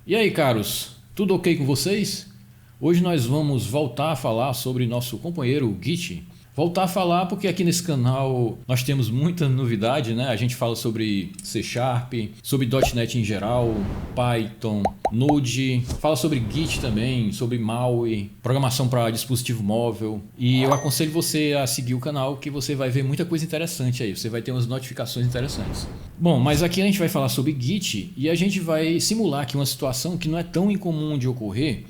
E aí, caros, tudo ok com vocês? Hoje nós vamos voltar a falar sobre nosso companheiro Git. Voltar a falar porque aqui nesse canal nós temos muita novidade, né? A gente fala sobre C Sharp, sobre .NET em geral, Python, Node, fala sobre Git também, sobre MAUI, programação para dispositivo móvel. E eu aconselho você a seguir o canal que você vai ver muita coisa interessante aí, você vai ter umas notificações interessantes. Bom, mas aqui a gente vai falar sobre Git e a gente vai simular aqui uma situação que não é tão incomum de ocorrer.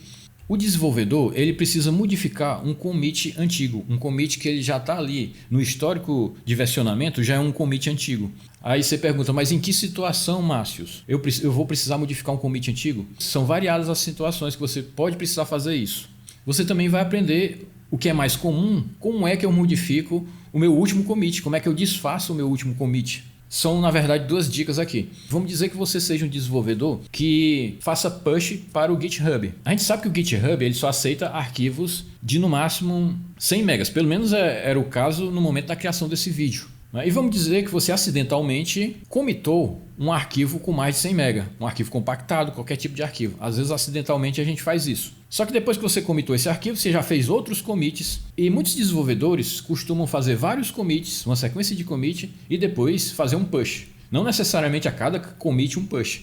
O desenvolvedor ele precisa modificar um commit antigo, um commit que ele já está ali no histórico de versionamento, já é um commit antigo. Aí você pergunta, mas em que situação, Márcios? Eu vou precisar modificar um commit antigo? São variadas as situações que você pode precisar fazer isso. Você também vai aprender o que é mais comum, como é que eu modifico o meu último commit, como é que eu desfaço o meu último commit. São, na verdade, duas dicas aqui. Vamos dizer que você seja um desenvolvedor que faça push para o GitHub. A gente sabe que o GitHub ele só aceita arquivos de, no máximo, 100 megas. Pelo menos era o caso no momento da criação desse vídeo. E vamos dizer que você acidentalmente commitou um arquivo com mais de 100 mega, um arquivo compactado, qualquer tipo de arquivo. Às vezes, acidentalmente, a gente faz isso. Só que depois que você commitou esse arquivo, você já fez outros commits. E muitos desenvolvedores costumam fazer vários commits, uma sequência de commit, e depois fazer um push. Não necessariamente a cada commit um push.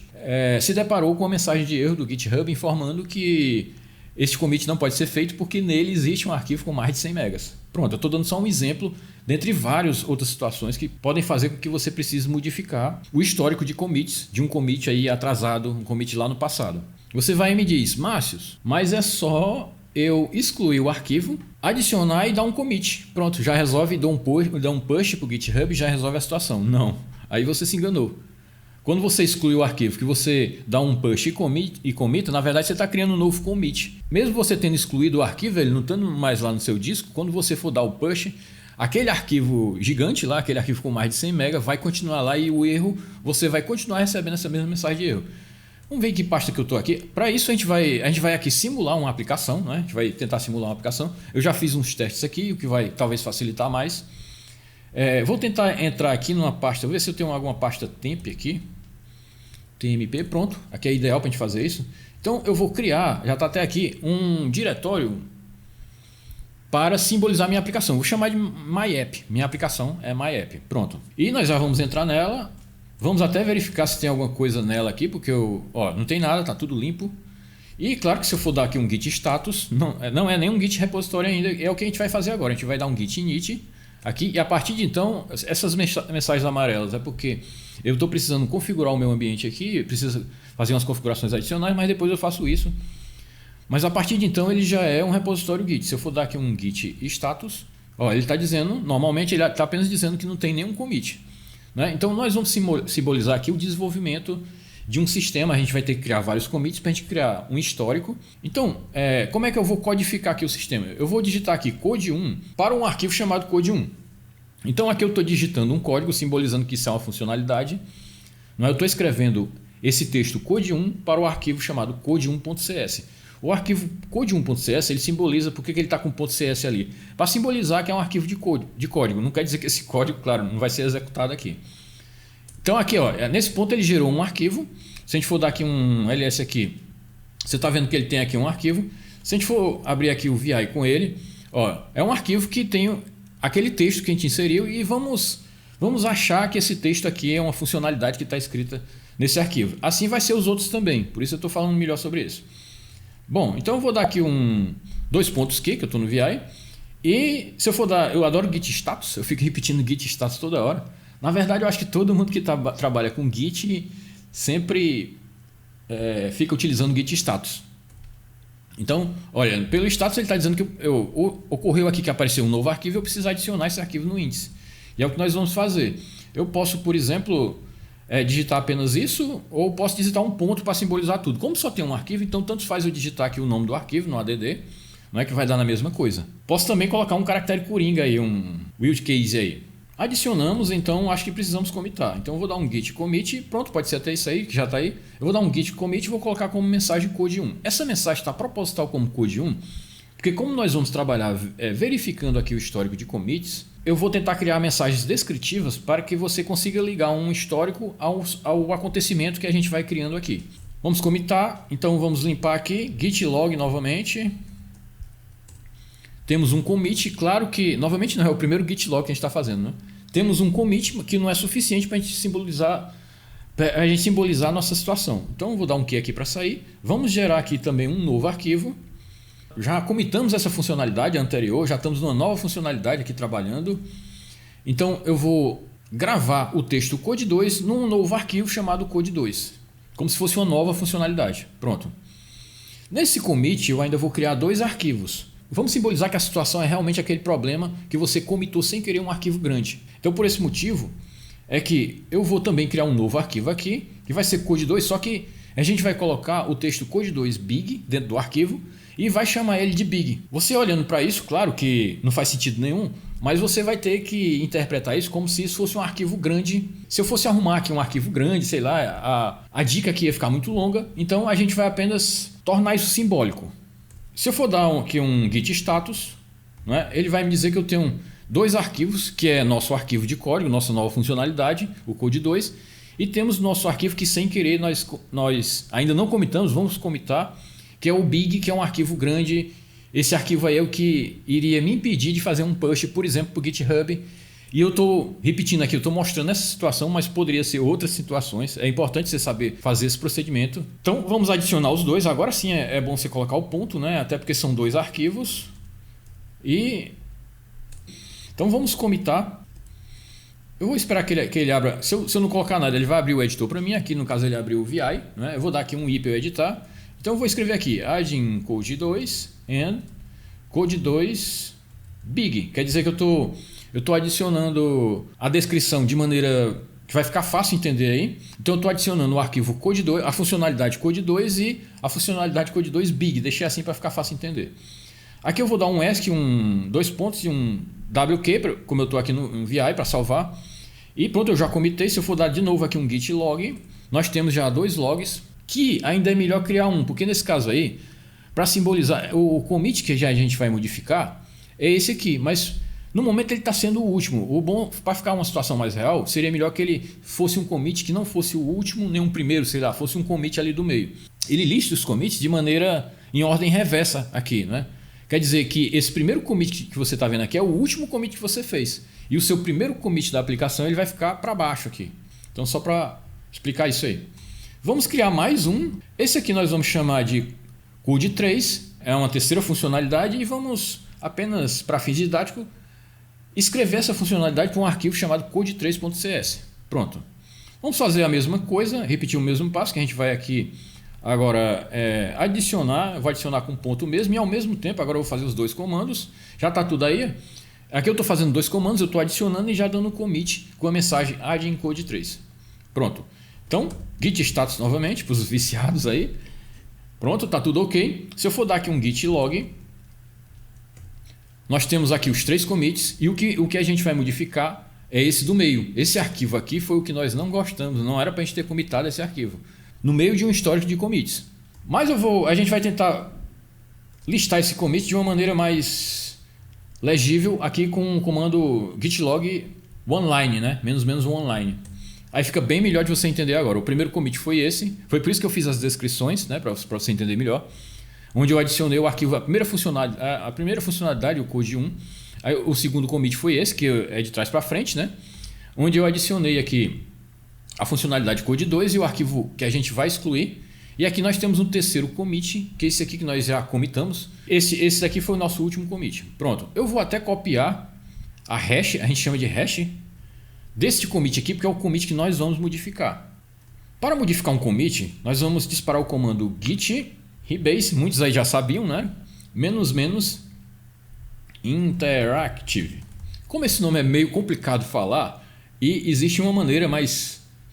Se deparou com uma mensagem de erro do GitHub informando que esse commit não pode ser feito porque nele existe um arquivo com mais de 100 megas. Pronto, eu estou dando só um exemplo dentre várias outras situações que podem fazer com que você precise modificar o histórico de commits, de um commit aí atrasado, um commit lá no passado. Você vai e me diz, Márcios, mas é só eu excluir o arquivo, adicionar e dar um commit. Pronto, já resolve, dá um push para o GitHub e já resolve a situação. Não, aí você se enganou. Quando você exclui o arquivo, que você dá um push e commit, na verdade você está criando um novo commit. Mesmo você tendo excluído o arquivo, ele não estando mais lá no seu disco, quando você for dar o push, aquele arquivo gigante lá, aquele arquivo com mais de 100 MB, vai continuar lá e o erro, você vai continuar recebendo essa mesma mensagem de erro. Vamos ver em que pasta que eu estou aqui. Para isso a gente vai aqui simular uma aplicação, né? A gente vai tentar simular uma aplicação. Eu já fiz uns testes aqui, o que vai talvez facilitar mais. Vou tentar entrar aqui numa pasta, vou ver se eu tenho alguma pasta temp aqui. TMP, pronto, aqui é ideal para a gente fazer isso. Então eu vou criar, já está até aqui, um diretório para simbolizar minha aplicação. Vou chamar de MyApp, minha aplicação é MyApp, pronto. E nós já vamos entrar nela, vamos até verificar se tem alguma coisa nela aqui, porque não tem nada, está tudo limpo. E claro que se eu for dar aqui um git status, não é nem um git repositório ainda, é o que a gente vai fazer agora. A gente vai dar um git init aqui e a partir de então, essas mensagens amarelas é porque eu estou precisando configurar o meu ambiente aqui, preciso fazer umas configurações adicionais, mas depois eu faço isso. Mas a partir de então ele já é um repositório Git. Se eu for dar aqui um git status, ele está dizendo, normalmente ele está apenas dizendo que não tem nenhum commit. Né? Então nós vamos simbolizar aqui o desenvolvimento de um sistema, a gente vai ter que criar vários commits para a gente criar um histórico. Então, como é que eu vou codificar aqui o sistema? Eu vou digitar aqui code1 para um arquivo chamado code1. Então aqui eu estou digitando um código simbolizando que isso é uma funcionalidade. Eu estou escrevendo esse texto code1 para o arquivo chamado code1.cs. O arquivo code1.cs ele simboliza porque ele está com .cs ali. Para simbolizar que é um arquivo de código. Não quer dizer que esse código, claro, não vai ser executado aqui. Então aqui, nesse ponto ele gerou um arquivo. Se a gente for dar aqui um ls aqui, você está vendo que ele tem aqui um arquivo. Se a gente for abrir aqui o VI com ele, é um arquivo que tem aquele texto que a gente inseriu e vamos achar que esse texto aqui é uma funcionalidade que está escrita nesse arquivo. Assim vai ser os outros também, por isso eu estou falando melhor sobre isso. Bom, então eu vou dar aqui dois pontos que eu estou no VI. E se eu for dar, eu adoro git status, eu fico repetindo git status toda hora. Na verdade eu acho que todo mundo que trabalha com git sempre fica utilizando git status. Então, olha, pelo status ele está dizendo que ocorreu aqui que apareceu um novo arquivo e eu preciso adicionar esse arquivo no índice. E é o que nós vamos fazer. Eu posso, por exemplo, digitar apenas isso ou posso digitar um ponto para simbolizar tudo. Como só tem um arquivo, então tanto faz eu digitar aqui o nome do arquivo no add, não é que vai dar na mesma coisa. Posso também colocar um caractere coringa aí, um wild case aí. Adicionamos, então acho que precisamos commitar. Então eu vou dar um git commit, pronto, pode ser até isso aí, que já está aí. Eu vou dar um git commit e vou colocar como mensagem code1. Essa mensagem está proposital como code1, porque como nós vamos trabalhar verificando aqui o histórico de commits, eu vou tentar criar mensagens descritivas para que você consiga ligar um histórico ao acontecimento que a gente vai criando aqui. Vamos commitar, então vamos limpar aqui, git log novamente. Temos um commit, claro que, novamente não é o primeiro git log que a gente está fazendo, né? Temos um commit que não é suficiente para a gente simbolizar a nossa situação. Então eu vou dar um Q aqui para sair. Vamos gerar aqui também um novo arquivo. Já commitamos essa funcionalidade anterior, já estamos numa nova funcionalidade aqui trabalhando. Então eu vou gravar o texto code2 num novo arquivo chamado code2, como se fosse uma nova funcionalidade. Pronto. Nesse commit eu ainda vou criar dois arquivos. Vamos simbolizar que a situação é realmente aquele problema que você commitou sem querer um arquivo grande. Então por esse motivo é que eu vou também criar um novo arquivo aqui, que vai ser code2, só que a gente vai colocar o texto code2 big dentro do arquivo e vai chamar ele de big. Você olhando para isso, claro que não faz sentido nenhum, mas você vai ter que interpretar isso como se isso fosse um arquivo grande. Se eu fosse arrumar aqui um arquivo grande, sei lá, a dica aqui ia ficar muito longa, então a gente vai apenas tornar isso simbólico. Se eu for dar aqui um git status, né, ele vai me dizer que eu tenho dois arquivos, que é nosso arquivo de código, nossa nova funcionalidade, o code2, e temos nosso arquivo que sem querer nós ainda não commitamos, vamos commitar, que é o big, que é um arquivo grande. Esse arquivo aí é o que iria me impedir de fazer um push, por exemplo, para o GitHub. E eu estou repetindo aqui, eu estou mostrando essa situação, mas poderia ser outras situações. É importante você saber fazer esse procedimento. Então vamos adicionar os dois. Agora sim é bom você colocar o ponto, né? Até porque são dois arquivos. Então vamos commitar. Eu vou esperar que ele abra. Se eu não colocar nada, ele vai abrir o editor para mim. Aqui no caso ele abriu o VI. Né? Eu vou dar aqui um i para eu editar. Então eu vou escrever aqui add code2 and code2 big. Quer dizer que eu estou adicionando a descrição de maneira que vai ficar fácil entender aí. Então eu estou adicionando o arquivo code2, a funcionalidade code2 e a funcionalidade code2 big. Deixei assim para ficar fácil entender. Aqui eu vou dar um ESC, dois pontos e um WQ, como eu estou aqui no VI para salvar. E pronto, eu já comitei. Se eu for dar de novo aqui um git log, nós temos já dois logs, que ainda é melhor criar um, porque nesse caso aí, para simbolizar o commit que já a gente vai modificar, é esse aqui, mas no momento ele está sendo o último. O bom, para ficar uma situação mais real, seria melhor que ele fosse um commit que não fosse o último nem um primeiro, sei lá, fosse um commit ali do meio. Ele lista os commits de maneira em ordem reversa aqui, né? Quer dizer que esse primeiro commit que você está vendo aqui é o último commit que você fez. E o seu primeiro commit da aplicação ele vai ficar para baixo aqui. Então só para explicar isso aí. Vamos criar mais um. Esse aqui nós vamos chamar de code3. É uma terceira funcionalidade e vamos apenas, para fins didáticos, escrever essa funcionalidade para um arquivo chamado code3.cs. Pronto. Vamos fazer a mesma coisa, repetir o mesmo passo que a gente vai aqui agora adicionar. Vou adicionar com ponto mesmo e ao mesmo tempo agora eu vou fazer os dois comandos. Já está tudo aí. Aqui eu estou fazendo dois comandos, eu estou adicionando e já dando um commit com a mensagem add em code3. Pronto. Então, git status novamente, para os viciados aí. Pronto, está tudo ok. Se eu for dar aqui um git log, nós temos aqui os três commits e o que a gente vai modificar é esse do meio. Esse arquivo aqui foi o que nós não gostamos, não era para a gente ter commitado esse arquivo. No meio de um histórico de commits. Mas a gente vai tentar listar esse commit de uma maneira mais legível aqui com o comando git log one-line, né? menos online. Aí fica bem melhor de você entender agora. O primeiro commit foi esse. Foi por isso que eu fiz as descrições, né, para você entender melhor. Onde eu adicionei o arquivo, a primeira funcionalidade, o code 1. Aí, o segundo commit foi esse, que é de trás para frente, né? Onde eu adicionei aqui a funcionalidade code 2 e o arquivo que a gente vai excluir. E aqui nós temos um terceiro commit, que é esse aqui que nós já commitamos. Esse daqui foi o nosso último commit. Pronto. Eu vou até copiar a hash, a gente chama de hash, deste commit aqui, porque é o commit que nós vamos modificar. Para modificar um commit, nós vamos disparar o comando git rebase, muitos aí já sabiam, né? --interactive. Como esse nome é meio complicado de falar e existe uma maneira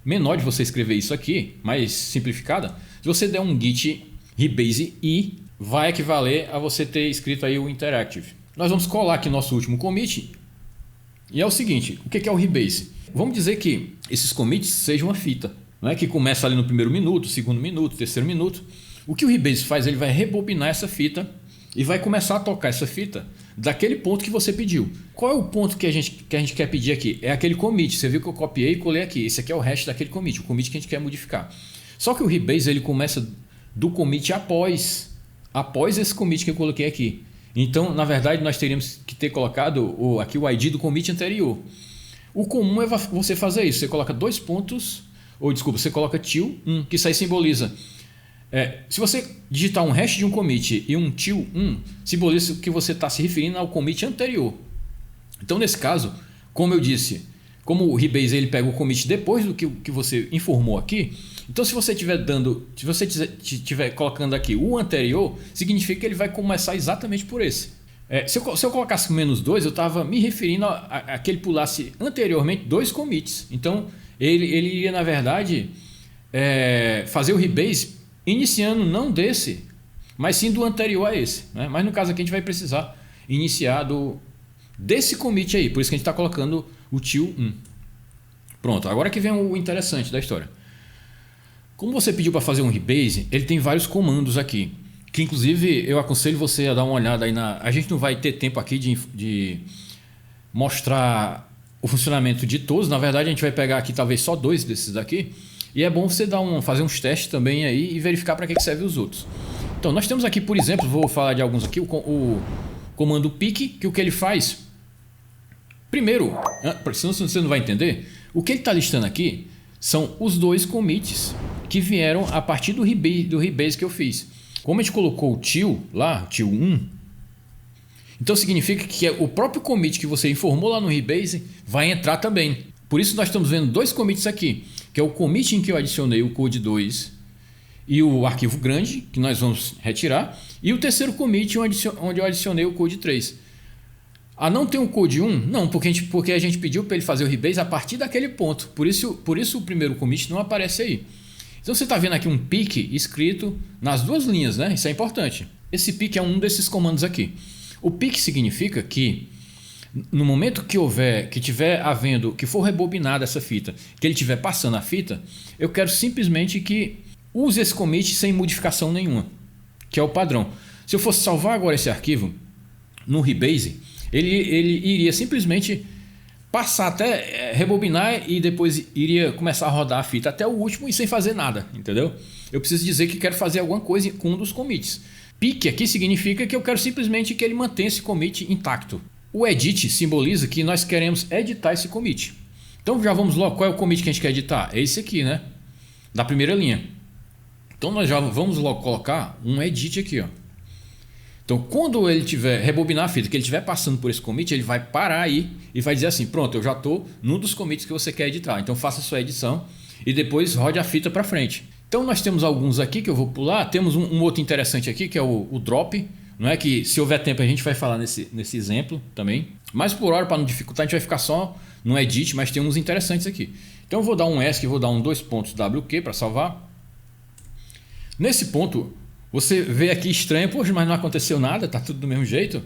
menor de você escrever isso aqui, mais simplificada, se você der um git rebase i, vai equivaler a você ter escrito aí o interactive. Nós vamos colar aqui nosso último commit. E é o seguinte, o que é o rebase? Vamos dizer que esses commits sejam uma fita, né? Que começa ali no primeiro minuto, segundo minuto, terceiro minuto. O que o rebase faz? Ele vai rebobinar essa fita e vai começar a tocar essa fita daquele ponto que você pediu. Qual é o ponto que a gente quer pedir aqui? É aquele commit. Você viu que eu copiei e colei aqui. Esse aqui é o hash daquele commit, o commit que a gente quer modificar. Só que o rebase ele começa do commit após esse commit que eu coloquei aqui. Então, na verdade, nós teríamos que ter colocado aqui o ID do commit anterior. O comum é você fazer isso. Você coloca dois pontos, ou desculpa, você coloca til 1, que isso aí simboliza. Se você digitar um hash de um commit e um til 1, simboliza que você está se referindo ao commit anterior. Então, nesse caso, como eu disse, como o rebase ele pega o commit depois do que você informou aqui, então se você estiver colocando aqui o anterior, significa que ele vai começar exatamente por esse. Se eu colocasse -2, eu estava me referindo a que ele pulasse anteriormente dois commits. Então ele iria, na verdade, fazer o rebase iniciando não desse, mas sim do anterior a esse, né? Mas no caso aqui a gente vai precisar iniciar desse commit aí, por isso que a gente está colocando o til 1. Pronto, agora que vem o interessante da história. Como você pediu para fazer um rebase, ele tem vários comandos aqui, que inclusive eu aconselho você a dar uma olhada aí a gente não vai ter tempo aqui de mostrar o funcionamento de todos. Na verdade, a gente vai pegar aqui talvez só 2 desses daqui, e é bom você fazer uns testes também aí e verificar para que servem os outros. Então, nós temos aqui, por exemplo, vou falar de alguns aqui, o comando pick, que o que ele faz? Primeiro, senão você não vai entender, o que ele está listando aqui são os dois commits que vieram a partir do rebase que eu fiz. Como a gente colocou o til lá, til 1, então significa que o próprio commit que você informou lá no rebase vai entrar também. Por isso nós estamos vendo dois commits aqui, que é o commit em que eu adicionei o code 2 e o arquivo grande, que nós vamos retirar, e o terceiro commit onde eu adicionei o code 3. Não tem o code 1? Não, porque a gente pediu para ele fazer o rebase a partir daquele ponto. Por isso o primeiro commit não aparece aí. Então você está vendo aqui um pick escrito nas duas linhas, né? Isso é importante. Esse pick é um desses comandos aqui. O pick significa que no momento que for rebobinada essa fita, que ele estiver passando a fita, eu quero simplesmente que use esse commit sem modificação nenhuma, que é o padrão. Se eu fosse salvar agora esse arquivo no rebase, ele iria simplesmente passar até rebobinar e depois iria começar a rodar a fita até o último e sem fazer nada, entendeu? Eu preciso dizer que quero fazer alguma coisa com um dos commits. Pick aqui significa que eu quero simplesmente que ele mantenha esse commit intacto. O edit simboliza que nós queremos editar esse commit. Então já vamos logo, qual é o commit que a gente quer editar? É esse aqui, né? Da primeira linha. Então nós já vamos logo colocar um edit aqui, ó. Então, quando ele tiver rebobinar a fita, que ele estiver passando por esse commit, ele vai parar aí e vai dizer assim: pronto, eu já estou num dos commits que você quer editar. Então, faça a sua edição e depois rode a fita para frente. Então, nós temos alguns aqui que eu vou pular. Temos um outro interessante aqui que é o drop, não é? Que se houver tempo a gente vai falar nesse exemplo também. Mas por hora, para não dificultar, a gente vai ficar só no edit, mas tem uns interessantes aqui. Então, eu vou dar um ESC, vou dar um 2 pontos WQ para salvar. Nesse ponto, você vê aqui estranho, poxa, mas não aconteceu nada, tá tudo do mesmo jeito.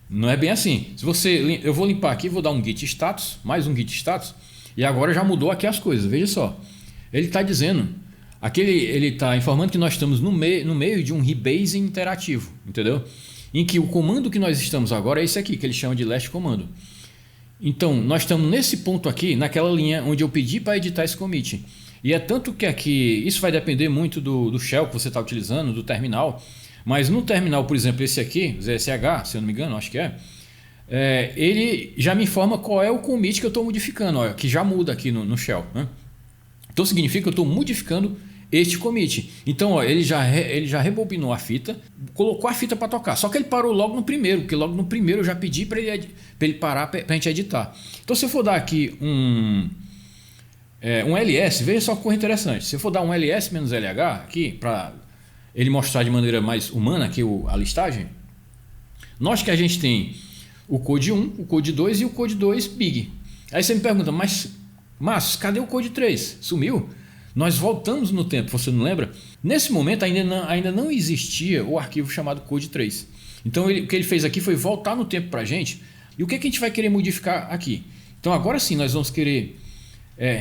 Não é bem assim. Eu vou limpar aqui, vou dar um git status, mais um git status, e agora já mudou aqui as coisas. Veja só, ele está dizendo, ele está informando que nós estamos no meio de um rebase interativo, entendeu? Em que o comando que nós estamos agora é esse aqui, que ele chama de last comando. Então, nós estamos nesse ponto aqui, naquela linha onde eu pedi para editar esse commit. E é tanto que aqui, isso vai depender muito do shell que você está utilizando, do terminal. Mas no terminal, por exemplo, esse aqui, ZSH, se eu não me engano, acho que ele já me informa qual é o commit que eu estou modificando, ó, que já muda aqui no shell, né? Então significa que eu estou modificando este commit. Então ó, ele já rebobinou a fita, colocou a fita para tocar. Só que ele parou logo no primeiro, porque logo no primeiro eu já pedi para ele parar para a gente editar. Então se eu for dar aqui um ls, veja só que coisa interessante. Se eu for dar um ls-lh aqui, para ele mostrar de maneira mais humana aqui a listagem, nós que a gente tem o code 1, o code 2 e o code 2 big. Aí você me pergunta, mas Márcio, cadê o code 3? Sumiu? Nós voltamos no tempo, você não lembra? Nesse momento ainda não existia o arquivo chamado code 3. Então o que ele fez aqui foi voltar no tempo para a gente. E o que a gente vai querer modificar aqui? Então agora sim nós vamos querer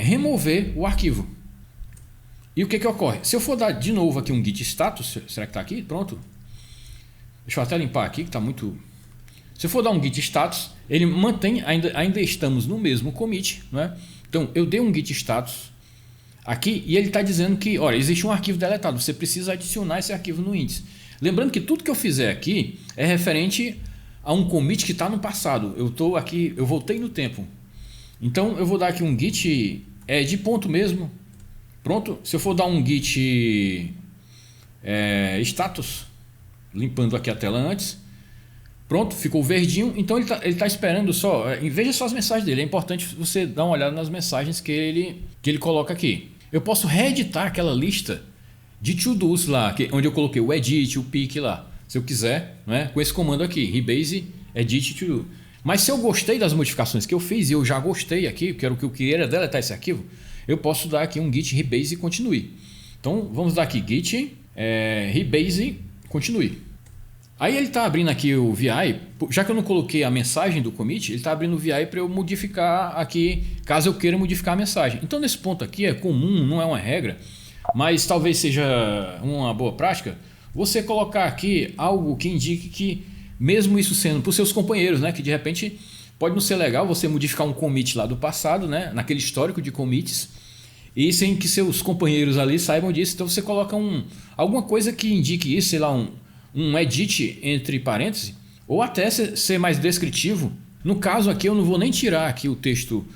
remover o arquivo. E o que ocorre? Se eu for dar de novo aqui um git status, será que está aqui? Pronto. Deixa eu até limpar aqui que está muito... Se eu for dar um git status, ele mantém, ainda estamos no mesmo commit, não é? Então eu dei um git status, aqui e ele está dizendo que, olha, existe um arquivo deletado, você precisa adicionar esse arquivo no índice. Lembrando que tudo que eu fizer aqui é referente a um commit que está no passado. Eu estou aqui, eu voltei no tempo. Então eu vou dar aqui um git de ponto mesmo. Pronto. Se eu for dar um git status, limpando aqui a tela antes. Pronto, ficou verdinho. Então ele tá esperando só. Veja só as mensagens dele. É importante você dar uma olhada nas mensagens que ele coloca aqui. Eu posso reeditar aquela lista de to-dos lá, onde eu coloquei o edit, o pick lá. Se eu quiser, né, com esse comando aqui, rebase edit to-do. Mas se eu gostei das modificações que eu fiz e eu já gostei aqui, que era o que eu queria era deletar esse arquivo, eu posso dar aqui um git rebase e continue. Então vamos dar aqui git rebase continue. Aí ele está abrindo aqui o VI, já que eu não coloquei a mensagem do commit, ele está abrindo o VI para eu modificar aqui, caso eu queira modificar a mensagem. Então nesse ponto aqui é comum, não é uma regra, mas talvez seja uma boa prática, você colocar aqui algo que indique que, mesmo isso sendo para os seus companheiros, né, que de repente pode não ser legal você modificar um commit lá do passado, né, naquele histórico de commits, e sem que seus companheiros ali saibam disso. Então você coloca alguma coisa que indique isso, sei lá, um edit entre parênteses, ou até ser mais descritivo. No caso aqui eu não vou nem tirar aqui o texto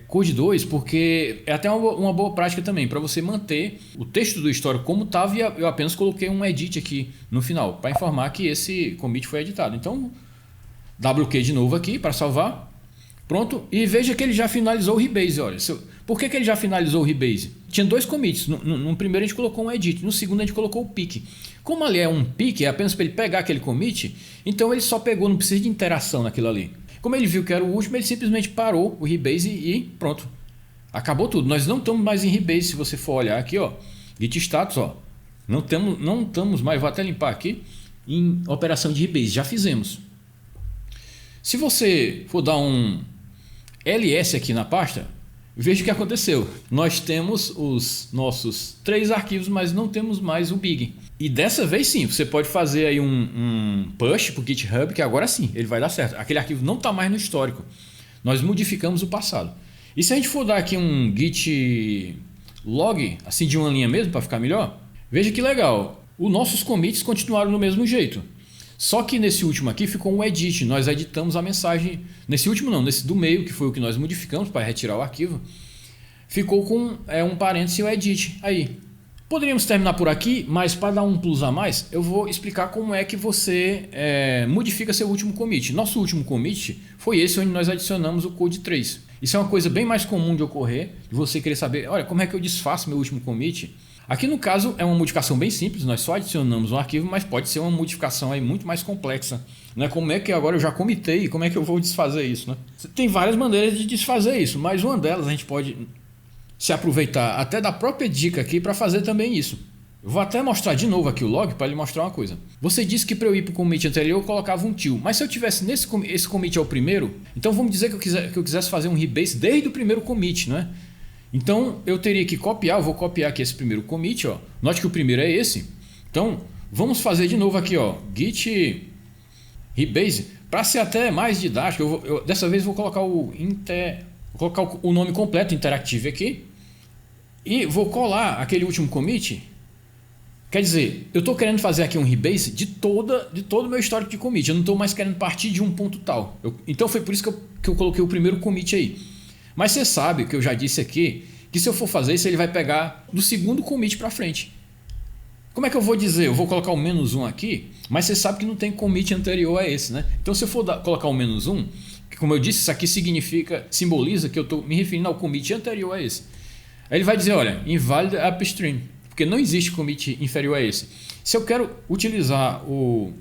code 2, porque é até uma boa prática também, para você manter o texto do histórico como estava, e eu apenas coloquei um edit aqui no final, para informar que esse commit foi editado. Então, WQ de novo aqui para salvar. Pronto, e veja que ele já finalizou o rebase. Olha, por que ele já finalizou o rebase? Tinha dois commits, no primeiro a gente colocou um edit, no segundo a gente colocou o pick. Como ali é um pick, é apenas para ele pegar aquele commit, então ele só pegou, não precisa de interação naquilo ali. Como ele viu que era o último, ele simplesmente parou o rebase e pronto. Acabou tudo. Nós não estamos mais em rebase, se você for olhar aqui, ó, git status, ó, não estamos mais, vou até limpar aqui, em operação de rebase, já fizemos. Se você for dar um ls aqui na pasta, veja o que aconteceu. Nós temos os nossos 3 arquivos, mas não temos mais o big. E dessa vez sim, você pode fazer aí um push para o GitHub, que agora sim, ele vai dar certo. Aquele arquivo não está mais no histórico. Nós modificamos o passado. E se a gente for dar aqui um git log, assim de uma linha mesmo, para ficar melhor, veja que legal. Os nossos commits continuaram do mesmo jeito. Só que nesse último aqui ficou um edit, nós editamos a mensagem. Nesse último não, nesse do meio, que foi o que nós modificamos para retirar o arquivo, ficou com um parêntese e o edit aí. Poderíamos terminar por aqui, mas para dar um plus a mais, eu vou explicar como é que você modifica seu último commit. Nosso último commit foi esse onde nós adicionamos o code 3. Isso é uma coisa bem mais comum de ocorrer, de você querer saber, olha, como é que eu desfaço meu último commit? Aqui no caso é uma modificação bem simples, nós só adicionamos um arquivo, mas pode ser uma modificação aí muito mais complexa. Né? Como é que agora eu já comitei, como é que eu vou desfazer isso? Né? Tem várias maneiras de desfazer isso, mas uma delas a gente pode se aproveitar até da própria dica aqui para fazer também isso. Eu vou até mostrar de novo aqui o log para lhe mostrar uma coisa. Você disse que para eu ir para o commit anterior eu colocava um till, mas se eu tivesse esse commit é o primeiro, então vamos dizer que eu quisesse fazer um rebase desde o primeiro commit, não é? Então eu teria que copiar, eu vou copiar aqui esse primeiro commit, ó. Note que o primeiro é esse. Então vamos fazer de novo aqui, ó, git rebase, para ser até mais didático. Dessa vez vou colocar vou colocar o nome completo interactive aqui e vou colar aquele último commit. Quer dizer, eu estou querendo fazer aqui um rebase de todo o meu histórico de commit. Eu não estou mais querendo partir de um ponto tal. Então foi por isso que eu coloquei o primeiro commit aí. Mas você sabe que eu já disse aqui que se eu for fazer isso, ele vai pegar do segundo commit para frente. Como é que eu vou dizer? Eu vou colocar o -1 aqui, mas você sabe que não tem commit anterior a esse, né? Então se eu for colocar o -1, que como eu disse, isso aqui simboliza que eu estou me referindo ao commit anterior a esse. Aí ele vai dizer, olha, invalid upstream, porque não existe commit inferior a esse. Se eu quero utilizar o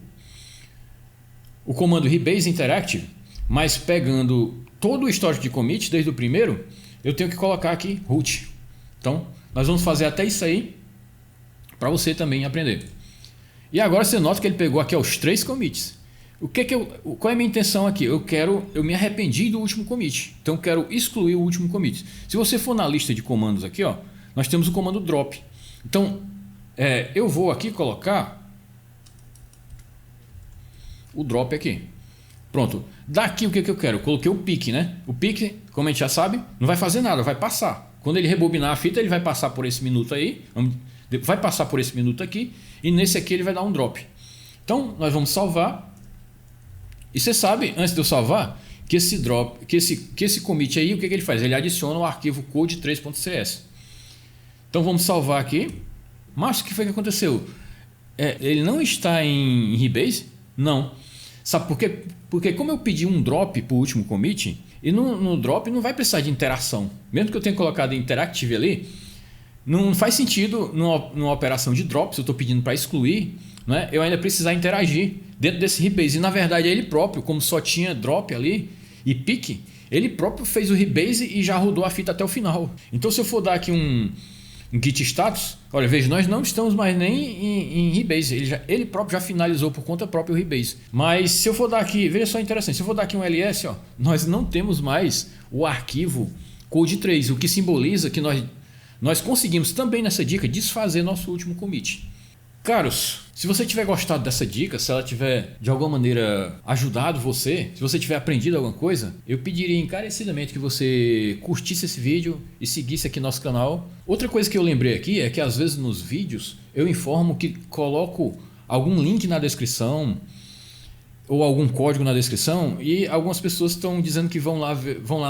comando rebase interactive, mas pegando todo o histórico de commit desde o primeiro, eu tenho que colocar aqui root. Então nós vamos fazer até isso aí para você também aprender. E agora você nota que ele pegou aqui os 3 commits. Qual é a minha intenção aqui? Eu me arrependi do último commit, então eu quero excluir o último commit. Se você for na lista de comandos aqui, ó, nós temos o comando drop. Então eu vou aqui colocar o drop aqui. Pronto. Daqui o que eu quero? Eu coloquei o pick, né? O pick, como a gente já sabe, não vai fazer nada, vai passar. Quando ele rebobinar a fita, ele vai passar por esse minuto aí, vai passar por esse minuto aqui, e nesse aqui ele vai dar um drop. Então nós vamos salvar. E você sabe, antes de eu salvar, que esse drop, que esse commit aí, o que ele faz? Ele adiciona o arquivo code3.cs. Então vamos salvar aqui. Mas o que foi que aconteceu? Ele não está em Rebase? Não. Sabe por quê? Porque como eu pedi um drop para o último commit, e no drop não vai precisar de interação. Mesmo que eu tenha colocado interactive ali, não faz sentido numa operação de drop, se eu estou pedindo para excluir, né, eu ainda precisar interagir dentro desse rebase. E na verdade ele próprio, como só tinha drop ali e pick, ele próprio fez o rebase e já rodou a fita até o final. Então se eu for dar aqui um git status, olha, veja, nós não estamos mais nem em rebase, ele próprio já finalizou por conta própria o rebase. Mas se eu for dar aqui, veja só interessante, se eu for dar aqui um ls, ó, nós não temos mais o arquivo code3, o que simboliza que nós conseguimos também nessa dica desfazer nosso último commit. Caros, se você tiver gostado dessa dica, se ela tiver de alguma maneira ajudado você, se você tiver aprendido alguma coisa, eu pediria encarecidamente que você curtisse esse vídeo e seguisse aqui nosso canal. Outra coisa que eu lembrei aqui é que às vezes nos vídeos eu informo que coloco algum link na descrição ou algum código na descrição e algumas pessoas estão dizendo que vão lá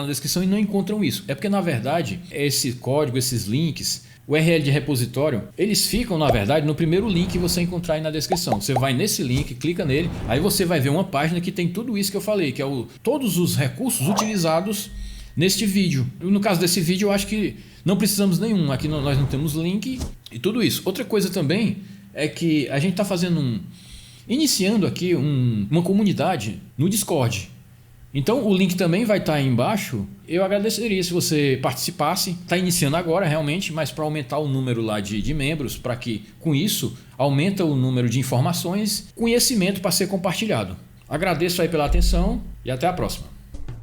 na descrição e não encontram isso. É porque na verdade esse código, esses links, o URL de repositório, eles ficam na verdade no primeiro link que você encontrar aí na descrição. Você vai nesse link, clica nele, aí você vai ver uma página que tem tudo isso que eu falei, que é todos os recursos utilizados neste vídeo. No caso desse vídeo eu acho que não precisamos nenhum, aqui nós não temos link e tudo isso. Outra coisa também é que a gente está iniciando aqui uma comunidade no Discord. Então o link também vai estar aí embaixo. Eu agradeceria se você participasse. Está iniciando agora realmente, mas para aumentar o número lá de membros, para que com isso aumenta o número de informações, conhecimento para ser compartilhado. Agradeço aí pela atenção e até a próxima.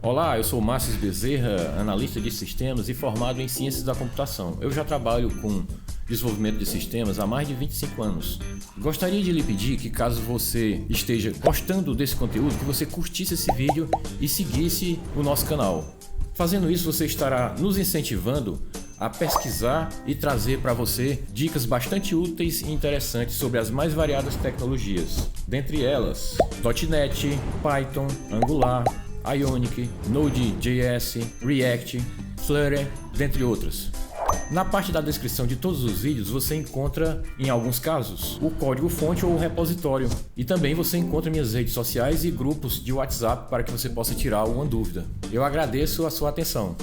Olá, eu sou Márcio Bezerra, analista de sistemas e formado em ciências da computação. Eu já trabalho com desenvolvimento de sistemas há mais de 25 anos. Gostaria de lhe pedir que, caso você esteja gostando desse conteúdo, que você curtisse esse vídeo e seguisse o nosso canal. Fazendo isso, você estará nos incentivando a pesquisar e trazer para você dicas bastante úteis e interessantes sobre as mais variadas tecnologias. Dentre elas, .NET, Python, Angular, Ionic, Node.js, React, Flutter, dentre outras. Na parte da descrição de todos os vídeos você encontra, em alguns casos, o código-fonte ou o repositório. E também você encontra minhas redes sociais e grupos de WhatsApp para que você possa tirar alguma dúvida. Eu agradeço a sua atenção.